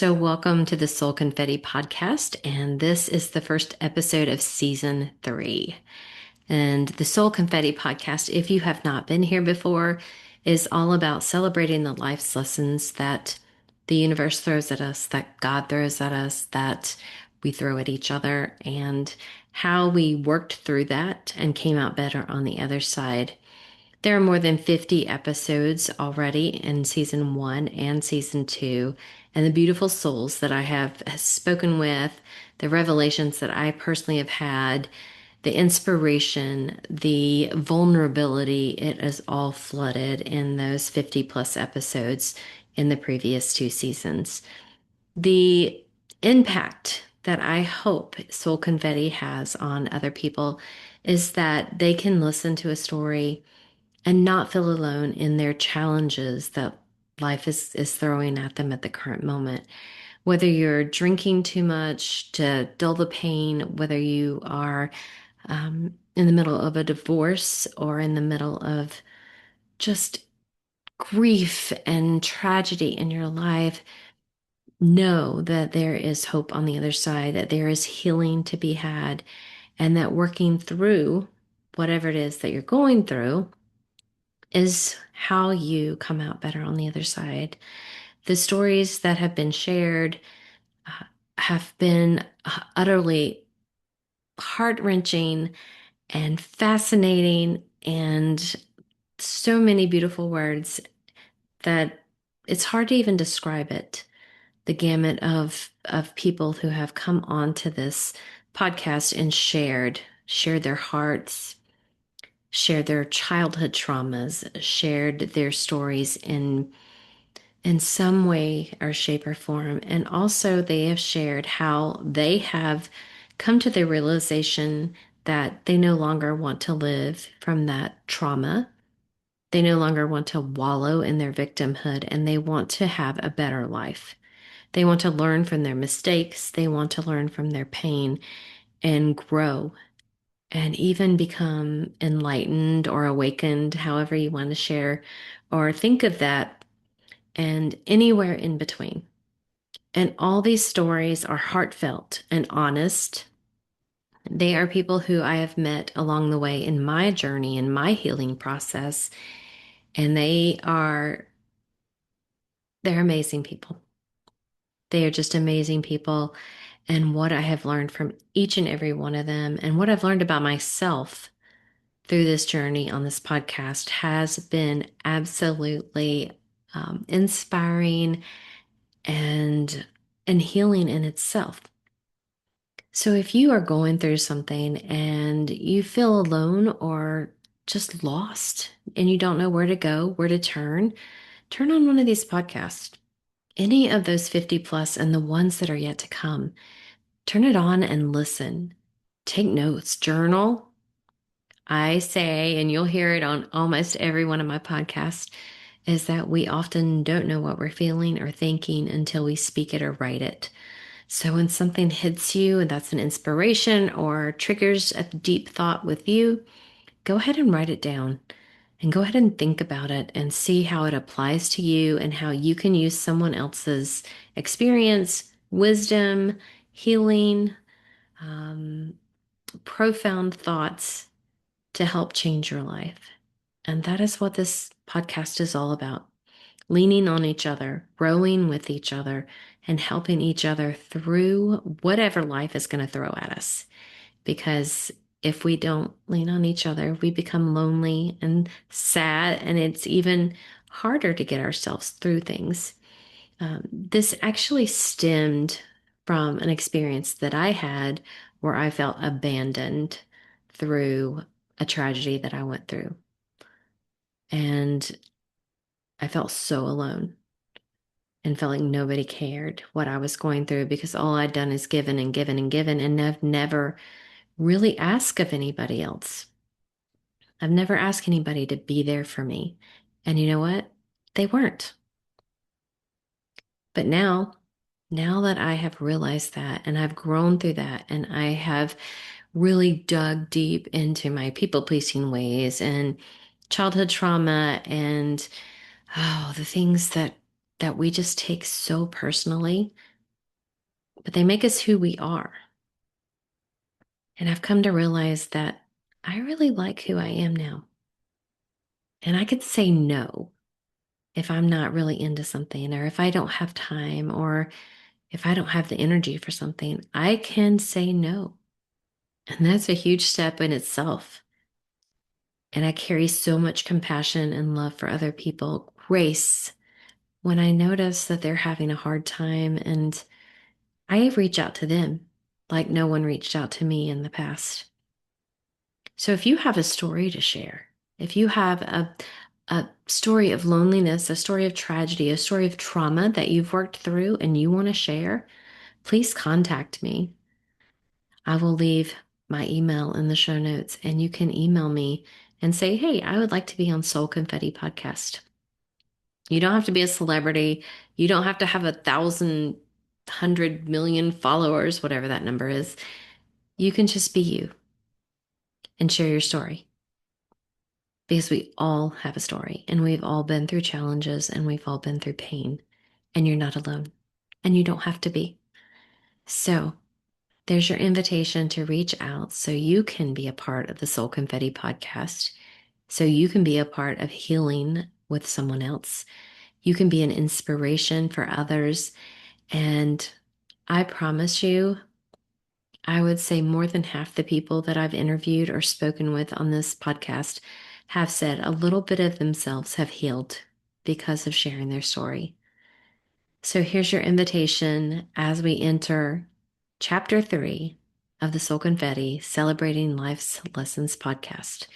Welcome to the Soul Confetti podcast, and this is the first episode of season 3. And the Soul Confetti podcast, if you have not been here before, is all about celebrating the life's lessons that the universe throws at us, that God throws at us, that we throw at each other, and how we worked through that and came out better on the other side. There are more than 50 episodes already in season 1 and season 2, and the beautiful souls that I have spoken with, the revelations that I personally have had, the inspiration, the vulnerability, it is all flooded in those 50 plus episodes in the previous 2 seasons. The impact that I hope Soul Confetti has on other people is that they can listen to a story and not feel alone in their challenges that life is throwing at them at the current moment. Whether you're drinking too much to dull the pain, whether you are in the middle of a divorce or in the middle of just grief and tragedy in your life, know that there is hope on the other side, that there is healing to be had, and that working through whatever it is that you're going through is how you come out better on the other side. The stories that have been shared uh, have been utterly heart-wrenching and fascinating, and so many beautiful words that it's hard to even describe it. The gamut of people who have come onto this podcast and shared their hearts, shared their childhood traumas, shared their stories in some way or shape or form. And also, they have shared how they have come to the realization that they no longer want to live from that trauma. They no longer want to wallow in their victimhood, and they want to have a better life. They want to learn from their mistakes. They want to learn from their pain and grow and even become enlightened or awakened, however you want to share or think of that, and anywhere in between. And all these stories are heartfelt and honest. They are people who I have met along the way in my journey, in my healing process, and they're amazing people. They are just amazing people. And what I have learned from each and every one of them, and what I've learned about myself through this journey on this podcast, has been absolutely inspiring and healing in itself. So if you are going through something and you feel alone or just lost and you don't know where to go, where to turn on one of these podcasts. Any of those 50 plus and the ones that are yet to come. Turn it on and listen. Take notes, journal. I say, and you'll hear it on almost every one of my podcasts, is that we often don't know what we're feeling or thinking until we speak it or write it. So when something hits you and that's an inspiration or triggers a deep thought with you, go ahead and write it down and go ahead and think about it and see how it applies to you and how you can use someone else's experience, wisdom, healing, um, profound thoughts to help change your life. And that is what this podcast is all about: leaning on each other, growing with each other, and helping each other through whatever life is going to throw at us. Because if we don't lean on each other, we become lonely and sad, and it's even harder to get ourselves through things. This actually stemmed from an experience that I had where I felt abandoned through a tragedy that I went through. And I felt so alone and felt like nobody cared what I was going through because all I'd done is given and given and given, and I've never really asked of anybody else. I've never asked anybody to be there for me. And you know what? They weren't. But now that I have realized that and I've grown through that and I have really dug deep into my people pleasing ways and childhood trauma and the things that that we just take so personally, but they make us who we are. And I've come to realize that I really like who I am now. And I could say no if I'm not really into something, or if I don't have time, or if I don't have the energy for something. I can say no. And that's a huge step in itself. And I carry so much compassion and love for other people, grace, when I notice that they're having a hard time. And I reach out to them like no one reached out to me in the past. So if you have a story to share, if you have a story of loneliness, a story of tragedy, a story of trauma that you've worked through and you want to share, please contact me. I will leave my email in the show notes, and you can email me and say, hey, I would like to be on Soul Confetti Podcast. You don't have to be a celebrity. You don't have to have 1,000, 100 million followers, whatever that number is. You can just be you and share your story, because we all have a story and we've all been through challenges and we've all been through pain, and you're not alone and you don't have to be. So there's your invitation to reach out so you can be a part of the Soul Confetti podcast, so you can be a part of healing with someone else. You can be an inspiration for others. And I promise you, I would say more than half the people that I've interviewed or spoken with on this podcast have said a little bit of themselves have healed because of sharing their story. So here's your invitation as we enter chapter 3 of the Soul Confetti Celebrating Life's Lessons podcast.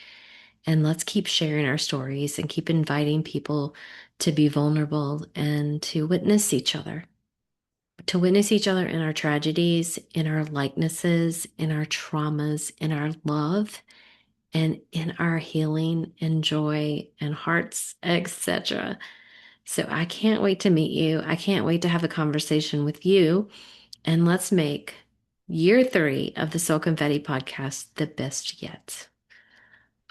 And let's keep sharing our stories and keep inviting people to be vulnerable and to witness each other. To witness each other in our tragedies, in our likenesses, in our traumas, in our love, and in our healing and joy and hearts, etc. So I can't wait to meet you. I can't wait to have a conversation with you. And let's make year 3 of the Soul Confetti podcast the best yet.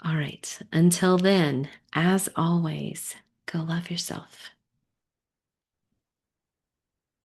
All right. Until then, as always, go love yourself.